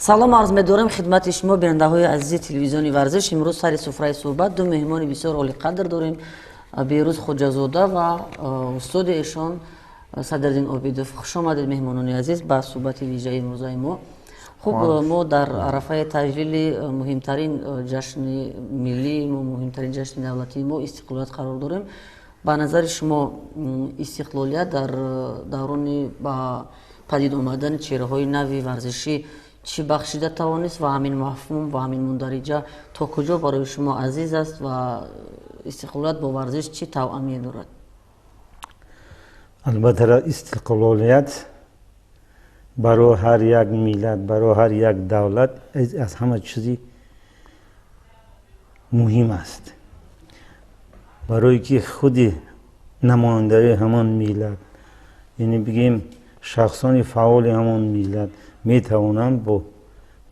салом арз медорем хидмати шумо бинандаҳои азизи телевизиони варзиш. имрӯз сари суфраи суҳбат ду меҳмони бисёр олиқадр дорем. беҳрӯз хоҷазода ва устоди эшон садриддин обидов. хуш омадед меҳмонони азиз ба суҳбати виҷаи имрӯзаи мо. хуб, мо дар арафаи таҷлили муҳимтарин ҷашни миллии мо, муҳимтарин ҷашни давлатии мо истиқлолият қарор дорем. ба назари шумо истиқлолият дар даврони ба падид омадани чеҳраҳои нави варзишӣ чӣ бахшида тавонист ва ҳамин мафҳум ва ҳамин мундариҷа то куҷо барои шумо азиз аст ва истиқлолият бо варзиш чӣ тавъамие дорад? албатта истиқлолият барои ҳар як миллат, барои ҳар як давлат аз ҳама чизи муҳим аст. барое ки худи намояндаи ҳамон миллат, яъне бигем шахсони фаъоли ҳамон миллат метавонанд бо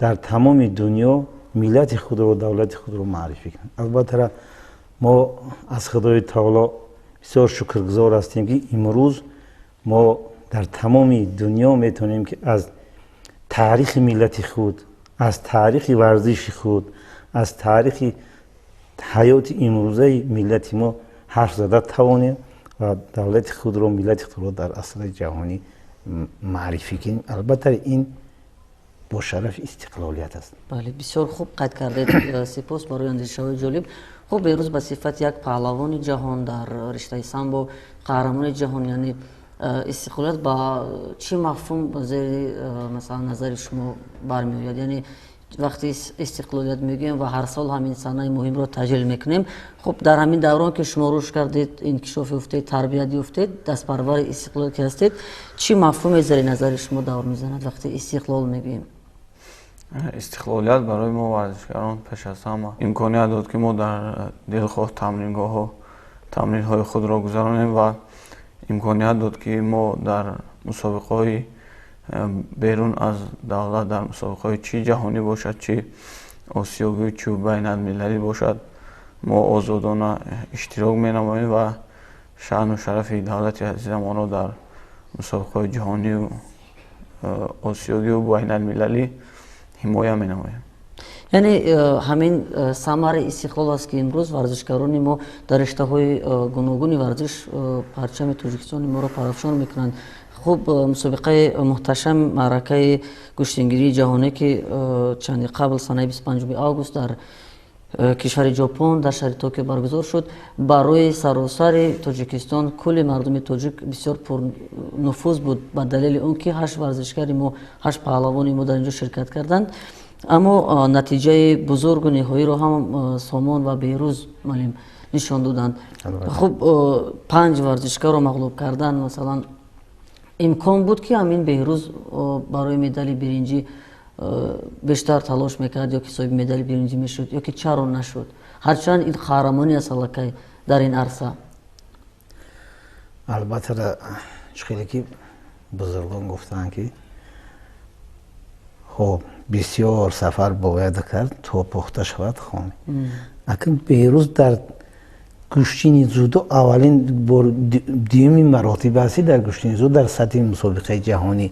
дар тамоми дунё миллати худро, давлати худро маърифӣ кунанд. албатта мо аз худои таоло бисёр шукргузор ҳастем ки имрӯз мо дар тамоми дунё метавонем ки аз таърихи миллати худ, аз таърихи варзиши худ, аз таърихи ҳаёти имрӯзаи миллати мо ҳарф зада тавонем ва давлати худро, миллати худро дар асри ҷаҳонӣ маърифӣ кунем. албатта ин бо шарафи истиқлолият аст. бале, бисёр хуб қайд кардед. сипос барои андешаҳои ҷолиб. хуб, беҳрӯз ба сифати як паҳлавони ҷаҳон дар риштаи самбо, қаҳрамони ҷаҳон, яъне истиқлолият ба чӣ мафҳум зери масалан назари шумо бармеояд? яъне вақти истиқлолият мегӯем ва ҳар сол ҳамин санаи муҳимро таҷлил мекунем. хуб, дар ҳамин даврон ки шумо рушд кардед, инкишоф ёфтед, тарбият ёфтед, дастпарвари истиқлолият ки ҳастед, чӣ мафҳуме зери назари шумо давр мезанад вақти истиқлол мегӯем? истиқлолият барои мо варзишгарон пеш аз ҳама имконият дод ки мо дар дилхоҳ тамрингоҳҳо тамринҳои худро гузаронем ва имконият дод ки мо дар мусобиқаҳои берун аз давлат, дар мусобиқаҳои чӣ ҷаҳонӣ бошад, чӣ осиёвӣ, чӣ байналмилалӣ бошад, мо озодона иштирок менамоем ва шаъну шарафи давлати азизамонро дар мусобиқаҳои ҷаҳонию осиёвию байналмилалӣ ҳимоя менамоем. яъне ҳамин самари истиқлол аст ки имрӯз варзишгарони мо дар риштаҳои гуногуни варзиш парчами тоҷикистони моро парафшон мекунанд. хуб, мусобиқаи муҳташам, маъракаи куштингирии ҷаҳонӣ ки чанди қабл санаи 25 август дар кишвари ҷопон дар шаҳри Токио баргузор шуд, барои саросари Тоҷикистон, кулли мардуми тоҷик бисёр пурнуфуз буд ба далели он ки 8 варзишгари мо, 8 паҳлавони мо дар инҷо ширкат карданд. аммо натиҷаи бузургу ниҳоиро ҳам Сомон ва Беҳрӯз малим нишон доданд. хуб, 5 варзишгарро мағлуб кардан, масалан имкон буд ки ҳамин Беҳрӯз барои медали биринҷӣ бештар талош мекард ё ки соҳиби медали биринҷӣ мешуд, ё ки чаро нашуд? ҳарчанд ин қаҳрамонӣ аст аллакай дар ин арса. албатта хеле ки бузургон гуфтанд ки хоб бисёр сафар бояд кард то пухта шавад хон. акн Беҳрӯз дар куштини зудо аввалин бор дуюмин маротиба аст дар куштини зудо дар сатҳи мусобиқаи ҷаҳонӣ,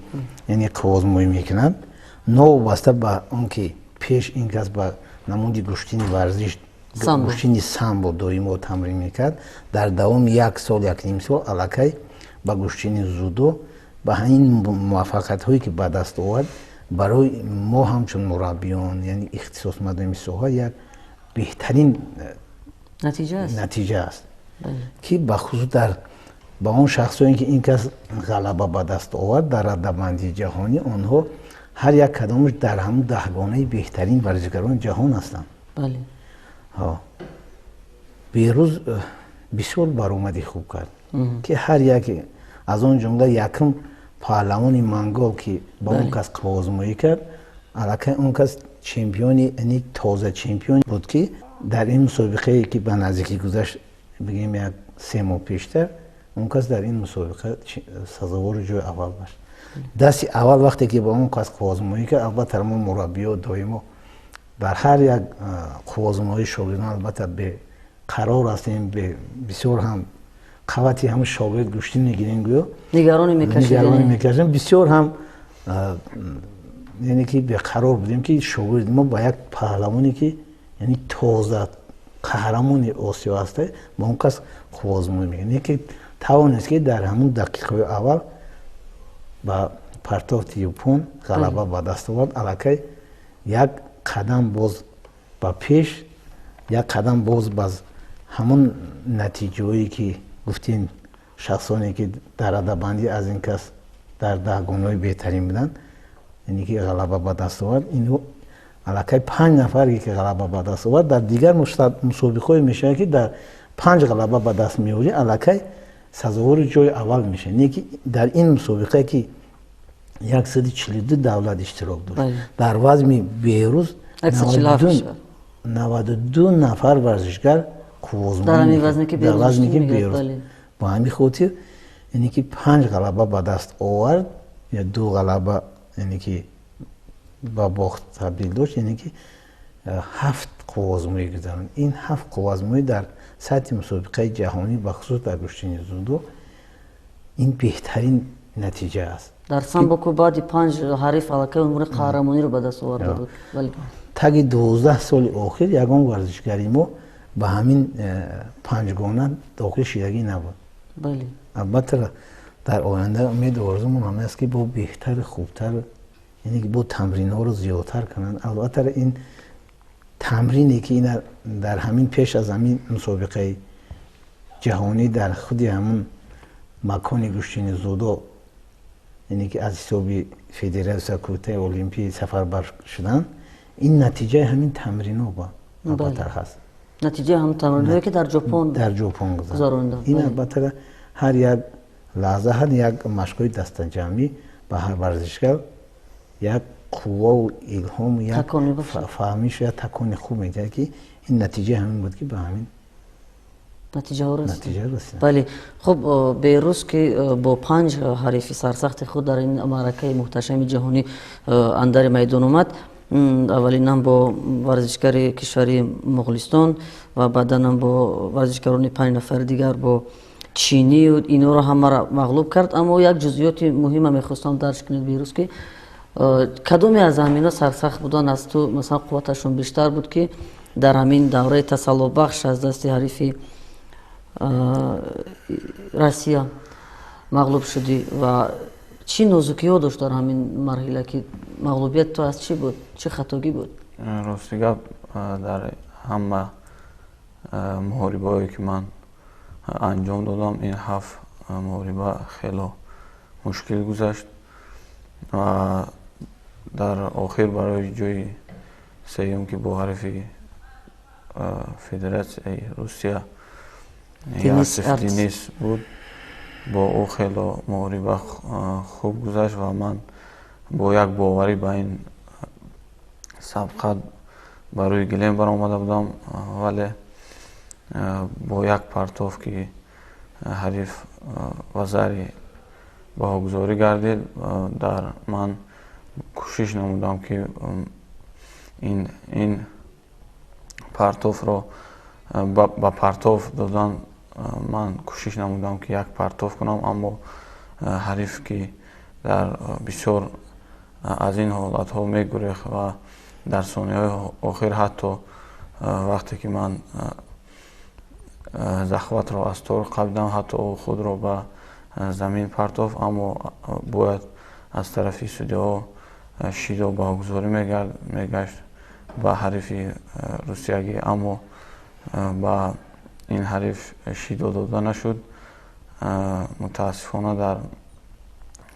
яъне қувозмоӣ мекунад, новобаста ба он ки пеш ин кас ба намуди куштини варзиш, куштини самбо доимо тамрин мекард, дар давоми як сол, як ним сол аллакай ба куштини зудо ба ҳамин муваффақиятҳое ки ба даст овард барои мо ҳамчун мураббиён, яъне ихтисосмандони соҳа як беҳтарин натиҷа аст ки бахусус дар ба он шахсоне ки ин кас ғалаба ба даст овард дар раддабандии ҷаҳонӣ, онҳо ҳар як кадомаш дар ҳамун даҳгонаи беҳтарин варзишгарони ҷаҳон ҳастанд. Беҳрӯз бисёр баромади хуб кард ки ҳар яке аз он ҷумла якум паҳлавони монгол ки ба он кас қувозмоӣ кард, аллакай он кас чемпиони, яъне тоза чемпион буд ки дар ин мусобиқае ки ба наздикӣ гузашт, бигем як 3 моҳ пештар, он кас дар ин мусобиқа сазовори ҷои аввал гашт. дасти аввал вақте ки ба он кас қувозмоӣ кард, албатта мо мураббиё доимо бар ҳар як қувозмоии шогирдон албатта беқарор ҳастем, бисёр ҳам қавати ҳамн шогирд гӯштӣ мегирем, гӯё нигаронӣ мекашидем, бисёр ҳам یعنی که به قرار بودیم که شاگرد ما با یک پهلوانی که یعنی تازه قهرمان آسیا هسته با اون کس خوازمون میگن یکی توانست که در همون دقیقه اول با پرتاب تیوپون غلبه به دست آورد. الکی یک قدم باز با پیش یک قدم باز باز همون نتیجه‌ای که گفتین شخصانی که در رده‌بندی از این کس در 10 گانه‌های بهترین بودن یعنی که غلبه به دست آورد اینو الکی 5 نفری که غلبه به دست آورد در دیگر مسابقه‌های میشه که در 5 غلبه به دست میاری الکی سزاوار جای اول میشه. یعنی که در این مسابقه که 142 دولت اشتراک داشت در وزن بیروز 92 نفر ورزشگر خوازمون در همین وزنی که بیروز با همین خاطر یعنی که 5 غلبه به دست آورد یا 2 غلبه یعنی که با باخت تبدیل داشت یعنی که 7 خوازموی گذارن. این 7 خوازموی در سطح مسابقه جهانی بخصوص در کشتی زودو این بهترین نتیجه است. در سامبو بعد 5 حریف علاقه امور قهرمانی رو به دست آورده بود. ولی تا 12 سال آخر یگان ورزشکاری ما با همین 5 گانه داخل شیرگی نبود. بله. البته در آینده امید آرزومون هم است که با بهتر خوبتر یعنی که با تمرین ها رو زیادتر کنن. البته این تمرینی که این در همین پیش از همین مسابقه جهانی در خودی همون مکان کشتی زودو یعنی که از حساب فدراسیون کمیته المپیک سفربر شدن این نتیجه همین تمرین ها با البته هست. نتیجه هم تمرینی که در ژاپن گذراندن. این البته هر یک لحظه هر یک مشقای دست جمعی به هر ورزشکار یک قوه و الهام و یک فهمیش یا تکون خوب میده که این نتیجه همین بود که به همین نتیجه رسید. بله. خب بیروز که با 5 حریف سرسخت خود در این معرکه محتشم جهانی اندر میدان اومد اولین هم با ورزشکار کشوری مغولستان و بعدا هم با ورزشکاران 5 نفر دیگر با چینی و اینا رو همه را مغلوب کرد. اما یک جزئیات مهم میخواستم درش کنید بیروز که کدومی از همینا سرسخت بودن از تو مثلا قوتشون بیشتر بود که در همین دوره تسلط بخش از دست حریف روسیه مغلوب شدی و چی نازکی ها داشت در همین مرحله که مغلوبیت تو از چی بود؟ چه خطاگی بود؟ راستیگه در همه محاربه هایی که من انجام دادم این 7 محاربه خیلی مشکل گذشت و در آخر برای جای سیوم که با حریف فدراسیون روسیه دینیس بود با او خیلی محاربه خوب گذشت و من با یک باوری به این سبقت برای گلیم برآمده بودم ولی با یک پرتاب که حریف وزاری باگذاری گردید در من کوشش نمودم که این پرتاب رو با پرتاب دادن من کوشش نمودم که یک پرتاب کنم اما حریف که در بسیار از این حالت ها میگریخت و در ثانیه های آخر حتی وقتی که من زخوت را از طور قبیدم حتی خود را به زمین پرتاب اما باید از طرفی سودیا شیدو باگذاری میگشت به حریف روسیگی اما با این حریف شیدو داده نشد. متاسفانه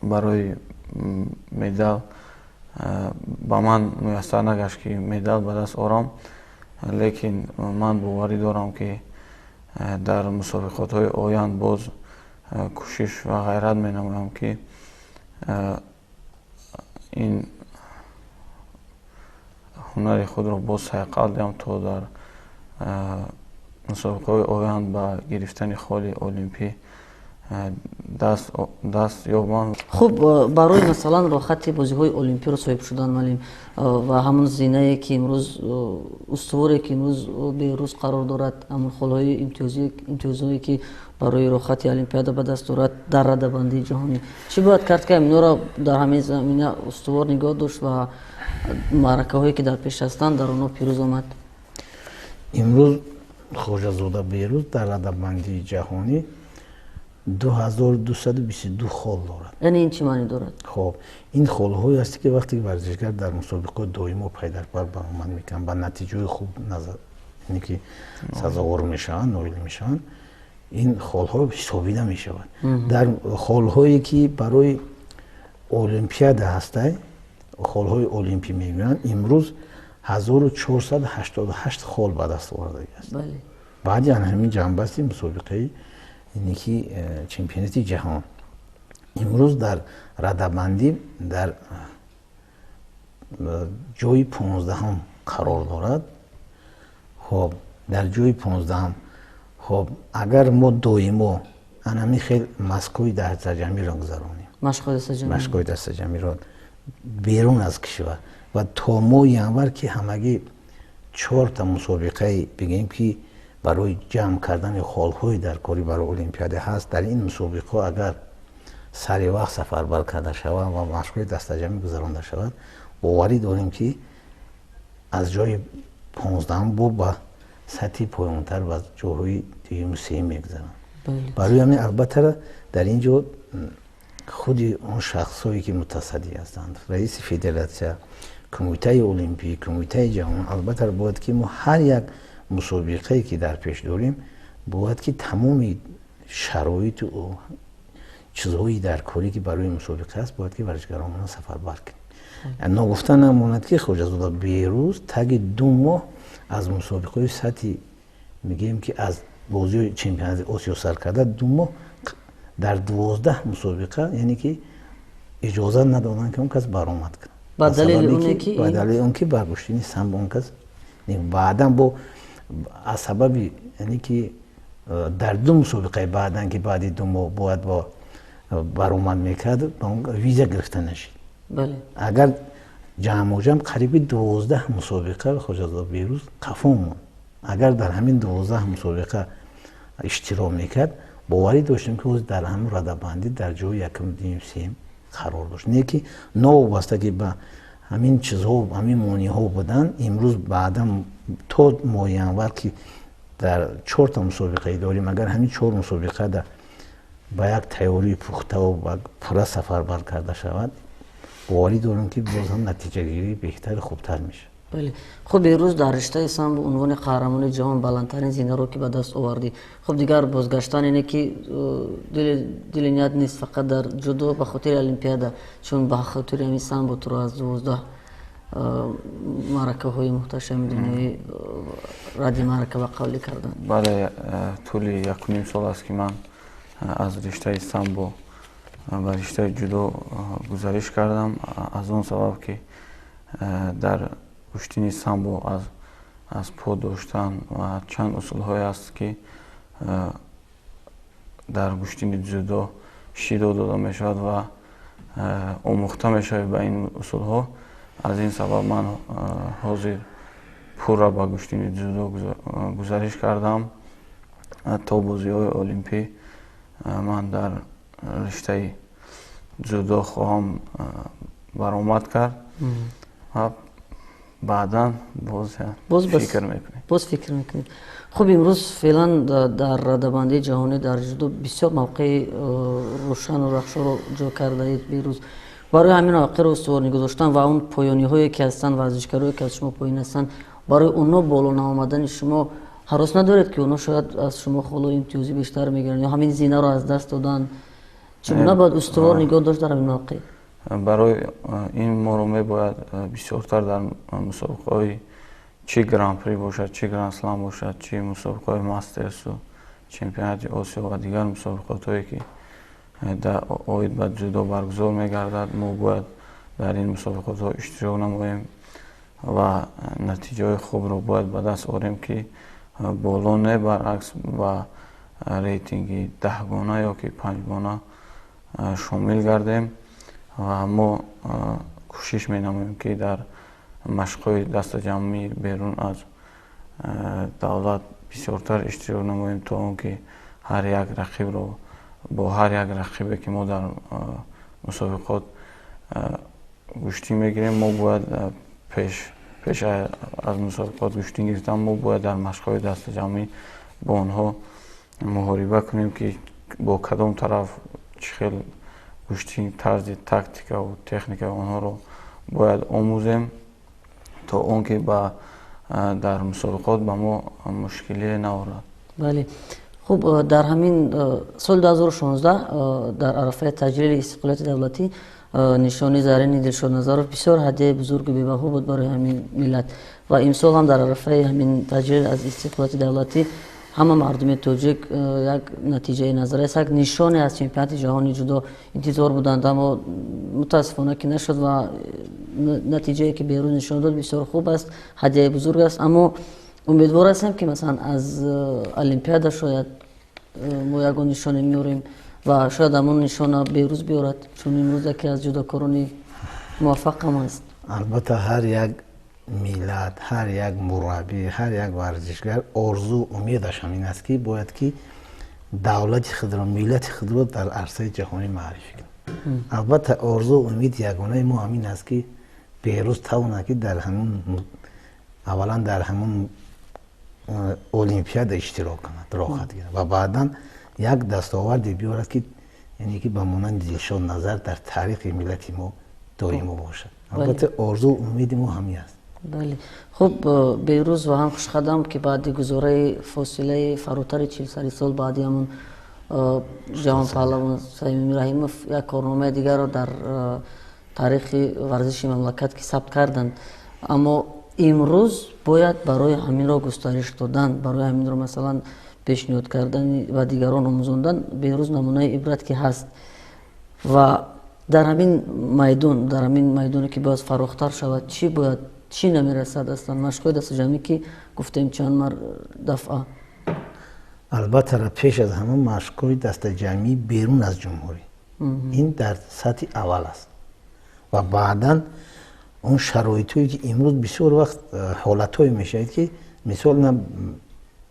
برای مدال با من میسر نگشت که مدال به دست آورم لیکن من باوری دارم که در مسابقات های آینده باز کوشش و غیرت می نمایم که این هنر خود را باز حقیقت دهم تا در مسابقه های آینده با گرفتن خالی المپی даст ёбанд. хуб барои масалан рохати бозиҳои олимпиро соҳиб шудан малим ва ҳамон зинае ки имрӯз устуворе ки имрӯз берӯз қарор дорад, ҳамон холҳои имтиёзие ки барои рохати олимпиада ба даст дорад дар радабандии ҷаҳонӣ, чӣ бояд кард ки аминҳоро дар ҳамин замина устувор нигоҳ дошт ва маъракаҳое ки дар пеш ҳастанд дар онҳо пирӯз омад? имрӯз хоҷазода берӯз дар радабандии ҷаҳонӣ 2222 хол дорад. яъне ин чӣ маънӣ дорад? хоб ин холҳое ҳаст ки вақте варзишгар дар мусобиқаҳои доимо пайдарпай баромад мекунад ба натиҷаҳои хуб яъне ки сазовор мешаванд, ноил мешаванд, ин холҳо ҳисобида мешавад. дар холҳое ки барои олимпиада ҳастай, холҳои олимпӣ мегӯянд, имрӯз 1488 хол ба даст овардагиаст. баъди ҳамин ҷанбасти мусобиқаи яъне ки чемпионати ҷаҳон имрӯз дар радабандӣ дар ҷои 15 қарор дорад. хоб дар ҷои 15 хоб агар мо доимо анами хел маскои дастаҷамиро гузаронем, машқҳои дастаҷамиро берун аз кишвар ва то моҳи январ ки ҳамагӣ 4 мусобиқаи бигем ки барои ҷамъ кардани холҳои дар кори барои олимпиада ҳаст, дар ин мусобиқаҳо агар сари вақт сафарбар карда шавад ва машқҳои дастаҷамӣ гузаронда шавад, боварӣ дорем ки аз ҷои 15 бо ба сатҳи поёнтар ва ҷоҳои дуюму сеюм мегузаранд. барои ҳамин албатта дар ин ҷо худи он шахсҳое ки мутасадди ҳастанд, раиси федератсия, кумитаи олимпӣ, кумитаи ҷаҳон, албатта бояд ки мо ҳар як мусобиқае ки дар пеш дорем бояд ки тамоми шароиту чизҳои дар корӣ ки барои мусобиқа аст бояд ки варзишгаронро сафарбар кунем. ногуфта намонад ки хоҷазода берӯз таги 2 моҳ аз мусобиқаҳои сатҳи мегӯем ки аз бозиҳои чемпионати осиё сар карда 2 моҳ дар 12 мусобиқа яъне ки иҷоза надоданд ки он кас баромад кунад. ба далели он ки баргӯштини самбо он кас баъдан бо аз сабаби яъне ки дар 2 мусобиқаи баъдан ки баъди 2 моҳ бояд баромад мекард, ба он виза гирифта нашид. агар ҷамъоҷам қариби 12 мусобиқа хоҷазода берӯз қафо монд. агар дар ҳамин 12 мусобиқа иштирок мекард, боварӣ доштем ки ӯз дар ҳамин радабандӣ дар ҷои якум, дуюм, сеюм қарор дошт. не ки новобаста ки ба ҳамин чизҳо, ҳамин монеъҳо буданд, имрӯз баъдан то моҳи январ ки дар 4 мусобиқаи дорем, агар ҳамин 4 мусобиқа ба як тайёрии пухтаву ба пурра сафарбар карда шавад, боварӣ дорем ки боз ҳам натиҷагирии беҳтари хубтар мешавад. хуб имрӯз дар риштаи самбо унвони қаҳрамони ҷаҳон баландтарин зинаро ки ба даст овардӣ, хуб дигар бозгаштан ине ки дили ният нест фақат дар ҷудо ба хотири олимпиада, чун ба хотири ҳамин самбо туро аз 12 маъракаҳои муҳташами дунёӣ радди маърака ба қавлӣ карданд. бале тӯли 1.5 сол аст ки ман аз риштаи самбо ба риштаи ҷудо гузариш кардам, аз он сабаб ки дар куштини самбо аз по доштан ва чанд усулҳое аст ки дар куштини ҷудо шидо дода мешавад ва омӯхта мешавад ба ин усулҳо. аз ин сабаб ман ҳозир пурра ба куштини ҷудо гузариш кардам то бозиҳои олимпӣ. ман дар риштаи ҷудо хоҳам баромад кард ва баъдан боз фикр мекунед. хуб имрӯз феълан дар радабандии ҷаҳонӣ дар ҷудо бисёр мавқеи рӯшану рахшоро ҷо кардаед. берӯз барои ҳамин мавқеро устуворӣ гузоштан ва он поёниҳое ки ҳастанд, варзишгарое ки аз шумо поён ҳастанд, барои онҳо боло наомадани шумо ҳарос надоред ки онҳо шояд аз шумо холҳои имтиёзӣ бештар мегиранд ё ҳамин зинаро аз даст доданд? чӣ гуна бояд устувор нигоҳ дошт дар ҳамин мавқеъ? барои ин моро мебояд бисёртар дар мусобиқаҳои чи гран-при бошад, чи гранд-слам бошад, чи мусобиқаҳои мастерсу, чемпионати осиё ва дигар мусобиқотҳое ки оид ба ҷудо баргузор мегардад, мо бояд дар ин мусобиқотҳо иштирок намоем ва натиҷаҳои хубро бояд ба даст орем ки боло не баръакс ба рейтинги 10 гона ёки 5 гона шомил гардем ва мо кӯшиш менамоем ки дар машқҳои дастаҷамъӣ берун аз давлат бисёртар иштирок намоем то он ки ҳар як рақибро бо ҳар як рақибе ки мо дар мусобиқот гӯштӣ мегирем мо бояд пеш аз мусобиқот гӯштӣ гирифтан мо бояд дар машқҳои дастаҷамъӣ бо онҳо муҳориба кунем ки бо кадом тараф чӣ хел гӯштӣ тарзи тактикаву техникаи онҳоро бояд омӯзем то он ки дар мусобиқот ба мо мушкилие наорад. бале хуб дар ҳамин соли 2016 дар арафаи таҷлили истиқлолияти давлатӣ нишони зарини Дилшод Назаров бисёр ҳадияи бузургу бебаҳо буд барои ҳамин миллат ва имсол ҳам дар арафаи ҳамин таҷлил аз истиқлолияти давлатӣ ҳама мардуми тоҷик як натиҷаи назарас як нишоне аз чемпионати ҷаҳони ҷудо интизор буданд, аммо мутаассифона ки нашуд ва натиҷае ки берӯз нишон дод бисёр хуб аст, ҳадияи бузург аст, аммо умедвор ҳастем ки масалан аз олимпиада шояд мо ягон нишоне меорем ва шояд ҳамон нишона берӯз биёрад, чун имрӯз яке аз ҷудокорони муваффақ ҳам аст. албатта ҳар як миллат, ҳар як мураббӣ, ҳар як варзишгар орзу умедаш ҳамин аст ки бояд ки давлати худро, миллати худро дар арсаи ҷаҳонӣ маърифӣ кунад. албатта орзу умид ягонаи мо ҳамин аст ки берӯз тавонад ки дар ҳамон аввалан дар ҳамон олимпиада иштирок кунад, рохат гирад ва баъдан як дастоварде биёрад ки яъне ки ба монанди Дилшод Назар дар таърихи миллати мо доимо бошад. албатта орзу умеди мо ҳамин аст. бале хуб берӯз ва ҳам хушқадам ки баъди гузораи фосилаи фаротари 40 сол баъди ҳамон ҷаҳонпаҳлавон Саимин Раҳимов як корномаи дигарро дар таърихи варзиши мамлакат ки сабт карданд, аммо имрӯз бояд барои ҳаминро густариш додан, барои ҳаминро масалан пешниҳод кардан ва дигарон омӯзондан берӯз намунаи ибрат ки ҳаст ва дар ҳамин майдоне ки бояд фарохтар шавад чӣ намерасад аслан машқҳои дастаҷамӣ ки гуфтем чанд дафъа. албатта пеш аз ҳама машқҳои дастаҷамӣ берун аз ҷумҳурӣ ин дар сатҳи аввал аст ва баъдан он шароитое ки имрӯз бисёр вақт ҳолатҳое мешавад ки мисол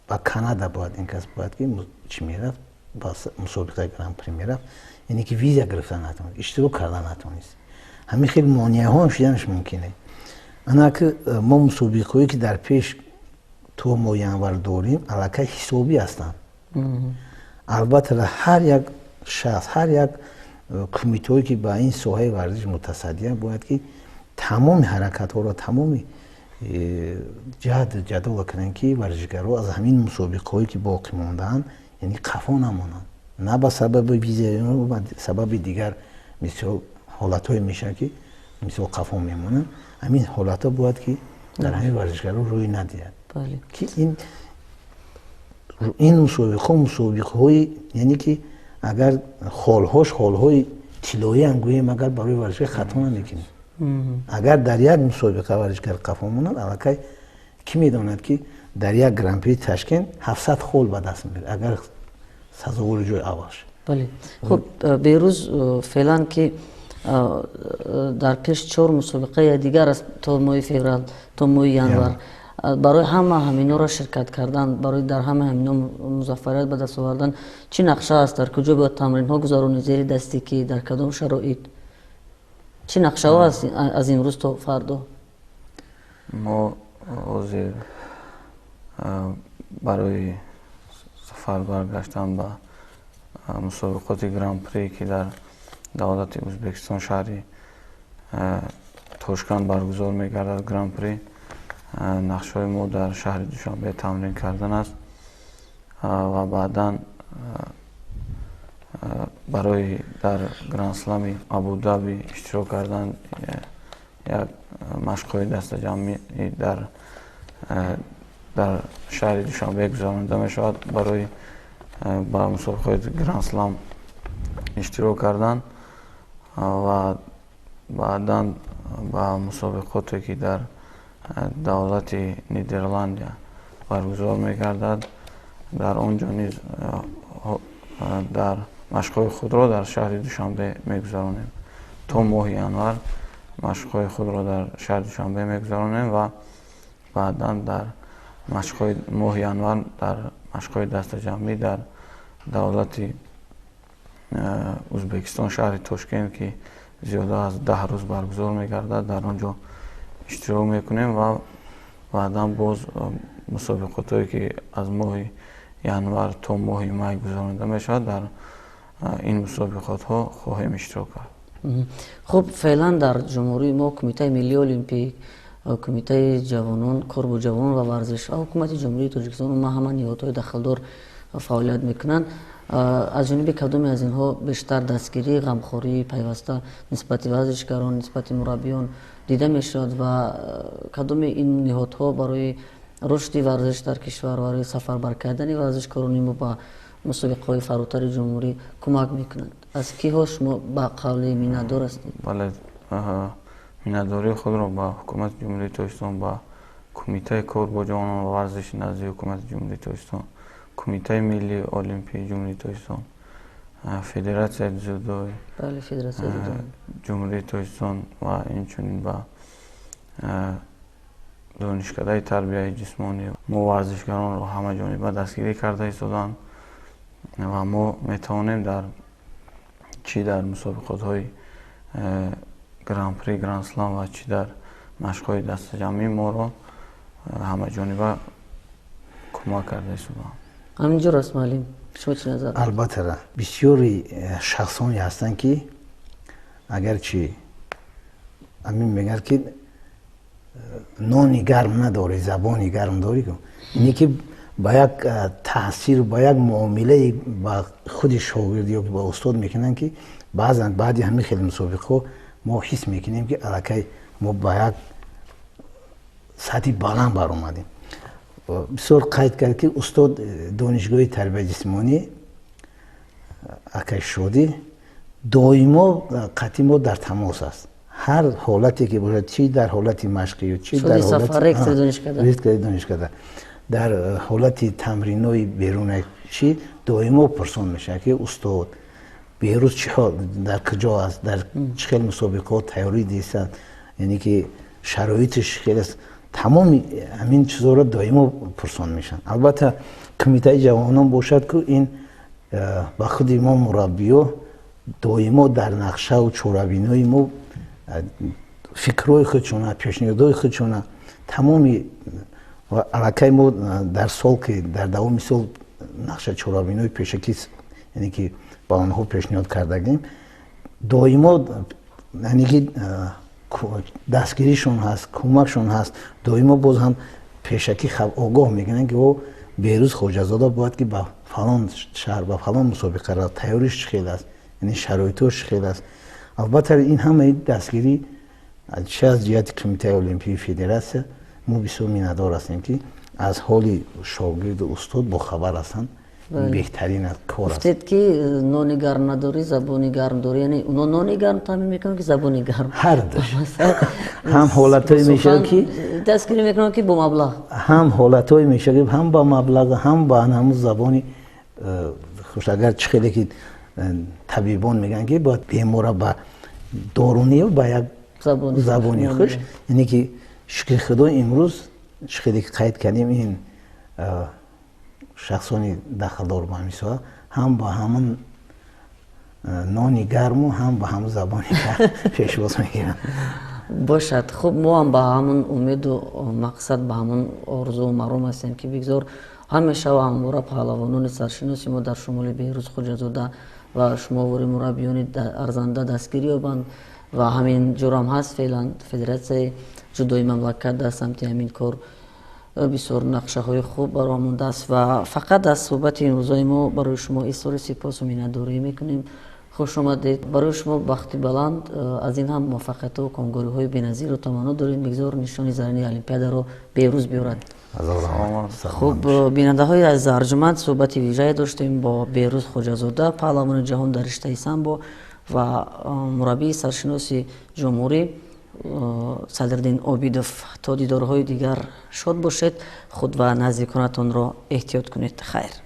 ба Канада бояд ин кас бояд ки чӣ мерафт ба мусобиқаи гран-при мерафт, яъне ки виза гирифта натавонист, иштирок карда натавонист. ҳамин хел монеаҳо ҳам шуданаш мумкин е. ана ки мо мусобиқҳое ки дар пеш то мо январ дорем аллакай ҳисобӣ ҳастанд. албатта ҳар як шахс, ҳар як кумитаҳое ки ба ин соҳаи варзиш мутасаддианд бояд ки тамоми ҳаракатҳоро, тамоми ҷаҳду ҷадола кунанд ки варзишгарҳо аз ҳамин мусобиқаҳое ки боқӣ мондаанд яъне қафо намонанд, на ба сабаби виза, ба сабаби дигар мисол ҳолатҳое мешавад ки мисол қафо мемонанд. ҳамин ҳолатҳо бояд ки дар ҳамин варзишгарҳо рӯй надиҳад ки ин мусобиқаҳои яъне ки агар холҳои тиллояам гӯем агар барои варзишгар хато намекунем. агар дар як мусобиқа варзишгар қафо монад аллакай кӣ медонад ки дар як гран-при Ташкент 700 хол ба даст меёрад агар сазовори ҷои аввал шуд. бале хуб берӯз феълан ки дар пеш 4 мусобиқаи дигар аст то моҳи феврал то моҳи январ барои ҳама ҳаминҳоро ширкат кардан, барои дар ҳама ҳаминҳо музаффарият ба даст овардан чӣ нақша аст, дар куҷо бояд тамринҳо гузаронед, зери дасти ки дар кадом шароит, чӣ нақшаҳо аст аз имрӯз то фардо? мо ҳозир барои сафар баргаштан ба мусобиқоти гран-при ки дар давлати Ӯзбекистон шаҳри Тошканд баргузор мегардад гран-при, нақшаҳои мо дар шаҳри Душанбе тамрин кардан аст ва баъдан барои дар гранд-слами Абу-Даби иштирок кардан як машқҳои дастаҷамӣ дар шаҳри Душанбе гузаронида мешавад барои ба мусобиқаи гранд-слам иштирок кардан ва баъдан ба мусобиқоте ки дар давлати Нидерландия баргузор мегардад. дар он ҷо низ дар машқҳои худро дар шаҳри Душанбе мегузаронем. То моҳи январ машқҳои худро дар шаҳри Душанбе мегузаронем ва баъдан дар машқҳои моҳи январ дар машқҳои дастаҷамъӣ дар давлати Ӯзбекистон шаҳри Тошкент ки зиёда аз 10 рӯз баргузор мегардад, дар он ҷо иштирок мекунем ва баъдан боз мусобиқотое ки аз моҳи январ то моҳи май гузаронида мешавад, дар ин мусобиқотҳо хоҳем иштирок кард. хуб, феълан дар ҷумҳурии мо Кумитаи Миллии Олимпик, Кумитаи ҷавонон, корбу ҷавон ва варзиш ва ҳукумати ҷумҳурии Тоҷикистон ва ҳама ниҳодҳои дахлдор фаъолият мекунанд. аз ҷониби кадоме аз инҳо бештар дастгирӣ, ғамхории пайваста нисбати варзишгарон, нисбати мураббиён дида мешавад ва кадоме ин ниҳодҳо барои рушди варзиш дар кишвар, барои сафарбар кардани варзишкарони мо ба мусобиқаҳои фаротари ҷумҳурӣ кӯмак мекунанд? Аз киҳо шумо ба қавли миннатдор ҳастед? бале, миннатдории худро ба ҳукумати ҷумҳурии Тоҷикистон, ба Кумитаи кор бо ҷавонон ва варзиши назди ҳукумати ҷумҳурии Тоҷикистон, Кумитаи Миллии Олимпии ҷумҳурии Тоҷикистон, Федератсияи дзюдои ҷумҳурии Тоҷикистон ва инчунин ба донишкадаи тарбияи ҷисмонӣ мо варзишгаронро ҳамаҷониба дастгирӣ карда истоданд ва мо метавонем дар чӣ дар мусобиқотҳои гран-при, гранд-слам ва чӣ дар машқҳои дастаҷамъӣ моро ҳамаҷониба кӯмак карда истоданд. ҳаминҷур аст муаллим, шумо чӣ назар? албатта бисёри шахсоне ҳастанд ки агарчи амин мегӯяд ки нони гарм надорӣ, забони гарм дорӣ, ине ки ба як таъсир, ба як муомилаи ба худи шогирд ё ба устод мекунанд ки баъзан баъди ҳамин хеле мусобиқаҳо мо ҳис мекунем ки аллакай мо ба як сатҳи баланд баромадем. бисёр қайд кард ки устод донишгоҳи тарбияи ҷисмонӣ акай Шодӣ доимо қатъи мо дар тамос аст. ҳар ҳолате ки бошад, чӣ дар ҳолати машқӣ ё чӣ дар ҳолати донишкада, дар ҳолати тамринои беруна чӣ доимо пурсон мешавад ки устод берӯз чӣ ҳол дар куҷо аст, дар чӣ хел мусобиқаҳо тайёрӣ дистанд, яъне ки шароитиш хел аст. тамоми ҳамин чизҳоро доимо пурсон мешаванд. албатта Кумитаи ҷавонон бошад ки ин ба худи мо мураббиё доимо дар нақшаву чорабинои мо фикрҳои худшона, пешниҳодҳои худшона тамоми аллакай мо дар сол ки дар давоми сол нақша чорабинои пешакӣ яъне ки ба онҳо пешниҳод кардагим, доимо яъне ки дастгиришон ҳаст, кӯмакшон ҳаст, доимо боз ҳам пешакӣ огоҳ мегиранд ки берӯз хоҷазода бояд ки ба фалон шаҳр ба фалон мусобиқа рафт, тайёриш чӣ хел аст, яъне шароитош чӣ хел аст. албатта ин ҳамаи дастгирӣ чӣ аз ҷиҳати Кумитаи Олимпии Федератсия мо бисёр миннатдор ҳастем ки аз ҳоли шогирду устод бохабар ҳастанд. беҳтарин кор аст. гуфтед ки нони гарм надорӣ, забони гарм дорӣ, яъне оно нони гарм таъмин мекунанд ки забони гарм? ҳар ду ҳам ҳолатҳое мешавад ки дастгирӣ мекунанд ки бо маблағ, ҳам ҳолатҳое мешавад ки ҳам ба маблағ, ҳам ба ҳамун забони хуш. агар чӣ хеле ки табибон мегӯянд ки бояд бемора ба дорунӣ ё ба як забони хуш, яъне ки шукри худо имрӯз чӣ хеле ки қайд кардем ин шахсони дахлдор ба ҳамин соҳа ҳам ба ҳамон нони гарму ҳам ба ҳамон забони гарм пешвоз мегиранд. бошад. хуб, мо ҳам ба ҳамон умеду мақсад, ба ҳамон орзу маром ҳастем ки бигзор ҳамеша ва ҳамвора паҳлавонони саршиноси мо дар шумоли Беҳрӯз Хоҷазода ва шумовори мураббиёни арзанда дастгирӣ ёбанд ва ҳамин ҷурам ҳаст. феълан Федератсияи ҷудои мамлакат дар самти ҳамин кор бисёр нақшаҳои хуб баро мондааст ва фақат аз суҳбати имрӯзаи мо барои шумо изҳори сипосу миннатдорӣ мекунем. хуш омадед. барои шумо бахти баланд, аз ин ҳам муваффақияту комгориҳои беназиру таманно дорем. бигзор нишони зарини олимпиадаро беҳрӯз биёрад. хуб, бинандаҳои аз арҷуманд, суҳбати вижае доштем бо Беҳрӯз Хоҷазода, паҳлавони ҷаҳон дар риштаи самбо ва мураббии саршиноси ҷумҳурӣ Садриддин Обидов. то дидорҳои дигар шод бошед. худ ва наздиконатонро эҳтиёт кунед. хайр.